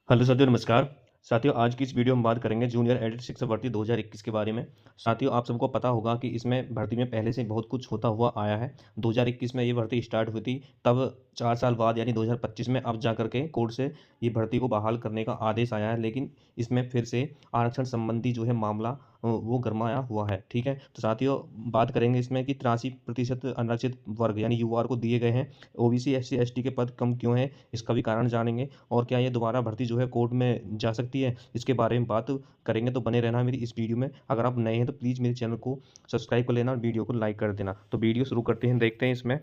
Hello साथियों, नमस्कार। साथियों, आज की इस वीडियो में बात करेंगे जूनियर एडिट शिक्षक भर्ती 2021 के बारे में। साथियों, आप सबको पता होगा कि इसमें भर्ती में पहले से बहुत कुछ होता हुआ आया है। 2021 में ये भर्ती स्टार्ट हुई थी, तब 4 साल बाद यानी 2025 में अब जा कर के कोर्ट से ये भर्ती को बहाल करने का आदेश आया है। लेकिन इसमें फिर से आरक्षण संबंधी जो है मामला वो गरमाया हुआ है, ठीक है? तो साथियों, बात करेंगे इसमें कि 83% अनारक्षित वर्ग यानी यूआर को दिए गए हैं। ओबीसी, एससी, एसटी के पद कम क्यों हैं, इसका भी कारण जानेंगे। और क्या ये दोबारा भर्ती जो है कोर्ट में जा सकती है, इसके बारे में बात करेंगे। तो बने रहना मेरी इस वीडियो में। अगर आप नए हैं तो प्लीज़ मेरे चैनल को सब्सक्राइब कर लेना और वीडियो को लाइक कर देना। तो वीडियो शुरू करते हैं, देखते हैं इसमें।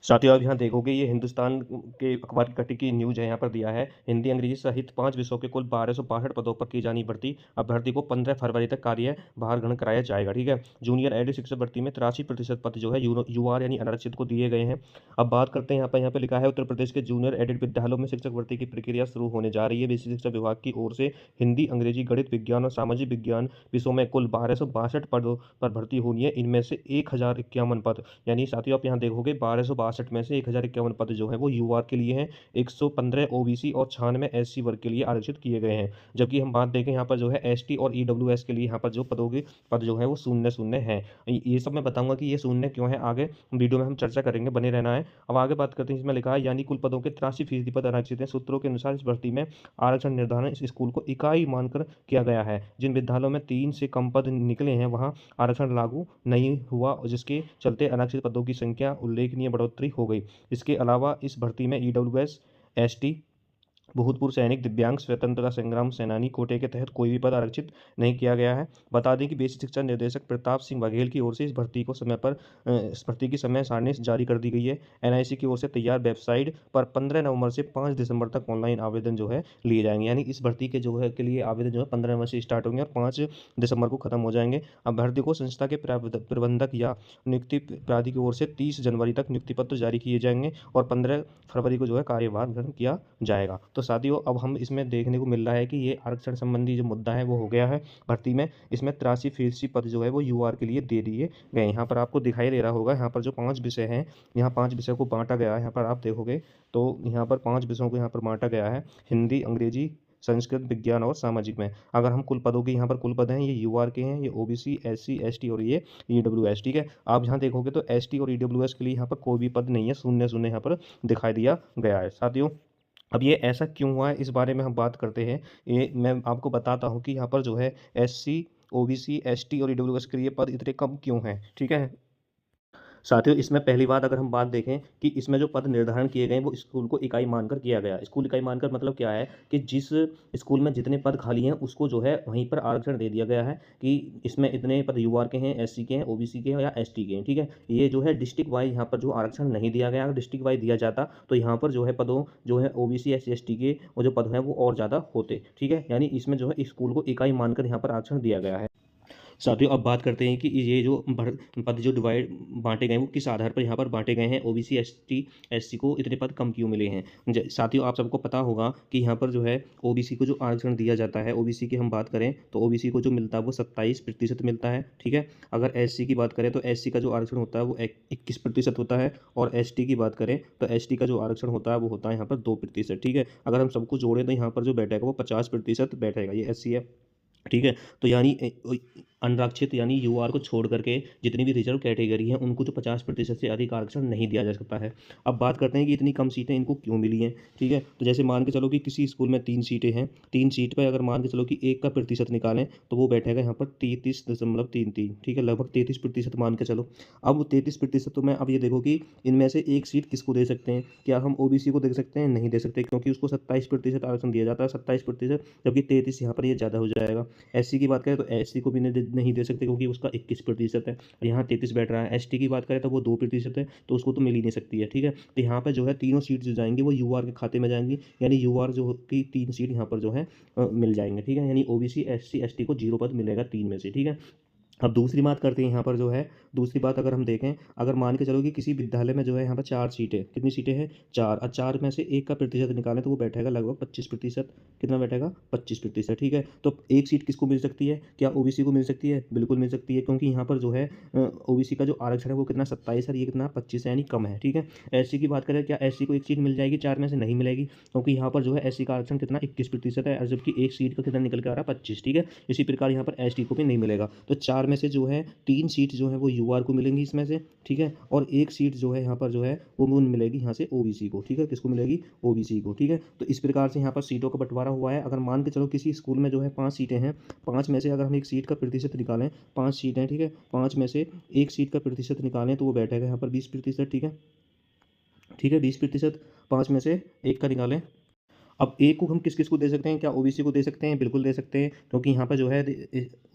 साथियों, आप यहाँ देखोगे ये हिंदुस्तान के अखबार की कटी की न्यूज़ है, यहाँ पर दिया है हिंदी अंग्रेजी सहित 5 विषयों के कुल 1262 पदों पर की जानी भर्ती। अब भर्ती को 15 फरवरी तक कार्यभार ग्रहण कराया जाएगा, ठीक है? जूनियर एडिट शिक्षक भर्ती में 83% पद जो है यूआर यानी अनारक्षित को दिए गए हैं। अब बात करते हैं, यहाँ पे लिखा है उत्तर प्रदेश के जूनियर एडिट विद्यालयों में शिक्षक भर्ती की प्रक्रिया शुरू होने जा रही है। विशेष शिक्षा विभाग की ओर से हिंदी, अंग्रेजी, गणित, विज्ञान और सामाजिक विज्ञान विषयों में कुल 1262 पदों पर भर्ती होनी है। इनमें से 1051 पद यानी साथियों, आप यहाँ देखोगे 1262 में से 1051 पद जो है वो यूआर के लिए हैं, 115 ओबीसी और 96 एससी वर्ग के लिए आरक्षित किए गए हैं। जबकि हम बात देखें यहाँ पर जो है एसटी और ईडब्ल्यूएस के लिए यहाँ पर जो पदों के पद जो है वो शून्य शून्य है। ये सब मैं बताऊंगा कि ये शून्य क्यों है, आगे वीडियो में हम चर्चा करेंगे, बने रहना है। अब आगे बात करते हैं, इसमें लिखा है यानी कुल पदों के 83% पद आरक्षित हैं। सूत्रों के अनुसार इस भर्ती में आरक्षण निर्धारण इस स्कूल को इकाई मानकर किया गया है। जिन विद्यालयों में 3 से कम पद निकले हैं वहाँ आरक्षण लागू नहीं हुआ, जिसके चलते अनारक्षित पदों की संख्या उल्लेखनीय बढ़ोतरी हो गई। इसके अलावा इस भर्ती में ईडब्ल्यूएस, एसटी, भूतपूर्व सैनिक, दिव्यांग, स्वतंत्रता संग्राम सेनानी कोटे के तहत कोई भी पद आरक्षित नहीं किया गया है। बता दें कि बेसिक शिक्षा निर्देशक प्रताप सिंह बघेल की ओर से इस भर्ती को इस भर्ती की समय सारणी जारी कर दी गई है। एनआईसी की ओर से तैयार वेबसाइट पर 15 नवंबर से 5 दिसंबर तक ऑनलाइन आवेदन जो है लिए जाएंगे। यानी इस भर्ती के जो है के लिए आवेदन जो है 15 नवंबर से स्टार्ट होंगे और 5 दिसंबर को खत्म हो जाएंगे। अब भर्ती को संस्था के प्रबंधक या नियुक्ति प्राधिकारी की ओर से 30 जनवरी तक नियुक्ति पत्र जारी किए जाएंगे और 15 फरवरी को जो है कार्यभार ग्रहण किया जाएगा। तो साथियों, अब हम इसमें देखने को मिल रहा है कि ये आरक्षण संबंधी जो मुद्दा है वो हो गया है भर्ती में। इसमें 83% पद जो है वो यूआर के लिए दे दिए गए। यहाँ पर आपको दिखाई दे रहा होगा, यहाँ पर जो 5 विषय हैं, यहाँ 5 विषय को बांटा गया है। यहाँ पर आप देखोगे तो यहाँ पर 5 विषयों को यहाँ पर बांटा गया है, हिंदी, अंग्रेजी, संस्कृत, विज्ञान और सामाजिक में। अगर हम कुल पदों के यहाँ पर कुल पद हैं, ये यूआर के हैं, ये ओबीसी, एससी, एसटी और ये ईडब्ल्यूएस, ठीक है? आप यहाँ देखोगे तो एसटी और ईडब्ल्यूएस के लिए यहाँ पर कोई भी पद नहीं है, शून्य शून्य यहाँ पर दिखाई दिया गया है। साथियों, अब ये ऐसा क्यों हुआ है, इस बारे में हम बात करते हैं। ये मैं आपको बताता हूँ कि यहाँ पर जो है एससी, ओबीसी, एसटी और ईडब्ल्यूएस के लिए पद इतने कम क्यों हैं, ठीक है? साथियों, इसमें पहली बात अगर हम बात देखें कि इसमें जो पद निर्धारण किए गए हैं वो स्कूल को इकाई मानकर किया गया। स्कूल इकाई मानकर मतलब क्या है कि जिस स्कूल में जितने पद खाली हैं उसको जो है वहीं पर आरक्षण दे दिया गया है कि इसमें इतने पद यूआर के हैं, एससी के हैं, ओबीसी के हैं या एसटी के हैं, ठीक है? ये जो है डिस्ट्रिक्ट वाइज यहाँ पर जो आरक्षण नहीं दिया गया। अगर डिस्ट्रिक्ट वाइज दिया जाता तो यहाँ पर जो है पदों जो है ओबीसी, एससी, एसटी के वो जो पद हैं वो और ज़्यादा होते, ठीक है? यानी इसमें जो है स्कूल को इकाई मानकर यहाँ पर आरक्षण दिया गया है। साथियों, अब बात करते हैं कि ये जो पद जो डिवाइड बांटे गए हैं वो किस आधार पर यहाँ पर बांटे गए हैं। ओबीसी, एसटी, एससी को इतने पद कम क्यों मिले हैं? साथियों, आप सबको पता होगा कि यहाँ पर जो है ओबीसी को जो आरक्षण दिया जाता है, ओबीसी की हम बात करें तो ओबीसी को जो मिलता है वो 27% मिलता है, ठीक है? अगर एससी की बात करें तो एससी का जो आरक्षण होता है वो 21% होता है और एसटी की बात करें तो एसटी का जो आरक्षण होता है वो होता है यहाँ पर 2%, ठीक है? अगर हम सबको जोड़ें तो यहाँ पर जो बैठेगा वो 50% बैठेगा, ये एससी है, ठीक है? तो यानी अनारक्षित यानी यूआर को छोड़ करके जितनी भी रिजर्व कैटेगरी है उनको तो 50% से अधिक आरक्षण नहीं दिया जा सकता है। अब बात करते हैं कि इतनी कम सीटें इनको क्यों मिली हैं, ठीक है? तो जैसे मान के चलो कि किसी स्कूल में 3 सीटें हैं, 3 सीट पर अगर मान के चलो कि 1 का प्रतिशत निकालें तो वो बैठेगा यहाँ पर 33.33, ठीक है? लगभग 33% मान के चलो। अब 33% तो मैं अब ये देखो कि इनमें से एक सीट किसको दे सकते हैं? क्या हम ओबीसी को दे सकते हैं? नहीं दे सकते, क्योंकि उसको 27% आरक्षण दिया जाता है, 27%, जबकि 33 यहाँ पर ये ज़्यादा हो जाएगा। एससी की बात करें तो एससी को भी नहीं दे सकते क्योंकि उसका 21% है और यहाँ 33 बैठ रहा है। एसटी की बात करें तो वो 2% है, तो उसको तो मिल ही नहीं सकती है, ठीक है? तो यहाँ पर जो है तीनों सीट जो जाएंगी वो यूआर के खाते में जाएंगी, यानी यूआर जो की 3 सीट यहाँ पर जो है मिल जाएंगे, ठीक है? यानी ओबीसी, एससी, एसटी को 0 पद मिलेगा 3 में से, ठीक है? अब दूसरी बात करते हैं यहाँ पर जो है, दूसरी बात अगर हम देखें, अगर मान के चलो कि किसी विद्यालय में जो है यहाँ पर 4 सीटें, कितनी सीटें हैं? 4, और 4 में से 1 का प्रतिशत निकालें तो वो बैठेगा लगभग 25%। कितना बैठेगा? 25%, ठीक है। तो 1 सीट किसको मिल सकती है? क्या ओबीसी को मिल सकती है? बिल्कुल मिल सकती है, क्योंकि यहाँ पर जो है ओबीसी का जो आरक्षण है वो कितना 27 है और ये कितना 25 है, यानी कम है, ठीक है। एससी की बात करें, क्या एससी को 1 सीट मिल जाएगी 4 में से? नहीं मिलेगी, क्योंकि यहाँ पर जो है एससी का आरक्षण कितना 21% है, और जबकि 1 सीट का कितना निकल के आ रहा है? 25, ठीक है। इसी प्रकार यहाँ पर एसटी को भी नहीं मिलेगा। तो 4 में से जो है 3 सीट जो है वो यूआर को मिलेंगी इसमें से, ठीक है। और 1 सीट जो है यहाँ पर जो है वो मिलेगी यहाँ से ओबीसी को, ठीक है। किसको मिलेगी? ओबीसी को, ठीक है। तो इस प्रकार से यहाँ पर सीटों का बंटवारा हुआ है। अगर मान के चलो किसी स्कूल में जो है 5 सीटें हैं, 5 में से अगर हम 1 सीट का प्रतिशत निकालें, 5 सीटें, ठीक है, 5 में से 1 सीट का प्रतिशत निकालें तो वो बैठेगा यहाँ पर 20%, ठीक है। ठीक है, 20%, 5 में से 1 का निकालें। अब ए को हम किस-किस को दे सकते हैं? क्या ओबीसी को दे सकते हैं? बिल्कुल दे सकते हैं, क्योंकि यहाँ पर जो है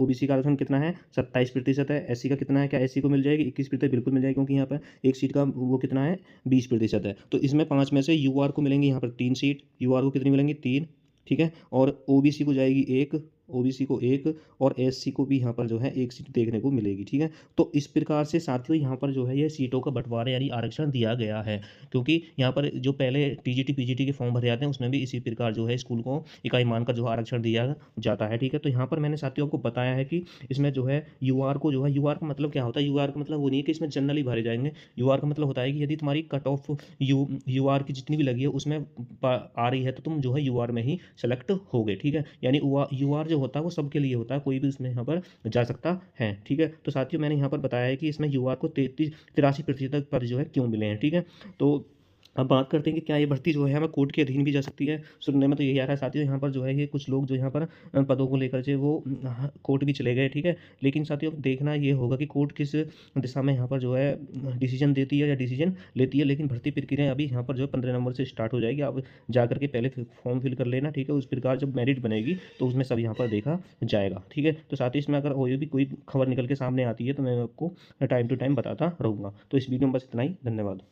ओबीसी का आरक्षण कितना है? 27% है। एससी का कितना है? क्या एससी को मिल जाएगी? 21%, बिल्कुल मिल जाएगी, क्योंकि यहाँ पर 1 सीट का वो कितना है? 20% है। तो इसमें 5 में से यूआर को मिलेंगी यहाँ पर 3 सीट, यूआर को कितनी मिलेंगी? 3, ठीक है। और ओबीसी को जाएगी 1, ओबीसी को 1, और एससी को भी यहाँ पर जो है 1 सीट देखने को मिलेगी, ठीक है। तो इस प्रकार से साथियों यहाँ पर जो है ये सीटों का बँटवारा यानी आरक्षण दिया गया है। क्योंकि यहाँ पर जो पहले टीजीटी, पीजीटी के फॉर्म भरे जाते हैं उसमें भी इसी प्रकार जो है स्कूल को इकाई मानकर जो है आरक्षण दिया जाता है, ठीक है। तो यहाँ पर मैंने साथियों आपको बताया है कि इसमें जो है यूआर को जो है, यूआर का मतलब क्या होता है? यूआर का मतलब वो नहीं है कि इसमें जनरली भरे जाएँगे। यूआर का मतलब होता है कि यदि तुम्हारी कट ऑफ यूआर की जितनी भी लगी है उसमें आ रही है तो तुम जो है यूआर में ही सेलेक्ट होगे, ठीक है। यानी यूआर जो होता है वो सबके लिए होता है, कोई भी उसमें यहाँ पर जा सकता है, ठीक है। तो साथियों मैंने यहाँ पर बताया है कि इसमें यूआर को 83% पर जो है क्यों मिले हैं, ठीक है। तो अब बात करते हैं कि क्या ये भर्ती जो है हमें कोर्ट के अधीन भी जा सकती है? सुनने में तो यही आ रहा है साथियों, यहाँ पर जो है ये कुछ लोग जो यहाँ पर पदों को लेकर जो वो कोर्ट भी चले गए, ठीक है। लेकिन साथियों देखना ये होगा कि कोर्ट किस दिशा में यहाँ पर जो है डिसीजन देती है या डिसीजन लेती है। लेकिन भर्ती प्रक्रिया अभी यहाँ पर जो है 15 नवंबर से स्टार्ट हो जाएगी। आप जा कर के पहले फॉर्म फिल कर लेना, ठीक है। उस प्रकार जब मेरिट बनेगी तो उसमें सब यहाँ पर देखा जाएगा, ठीक है। तो साथ ही इसमें अगर और भी कोई खबर निकल के सामने आती है तो मैं आपको टाइम टू टाइम बताता रहूँगा। तो इस वीडियो में बस इतना ही, धन्यवाद।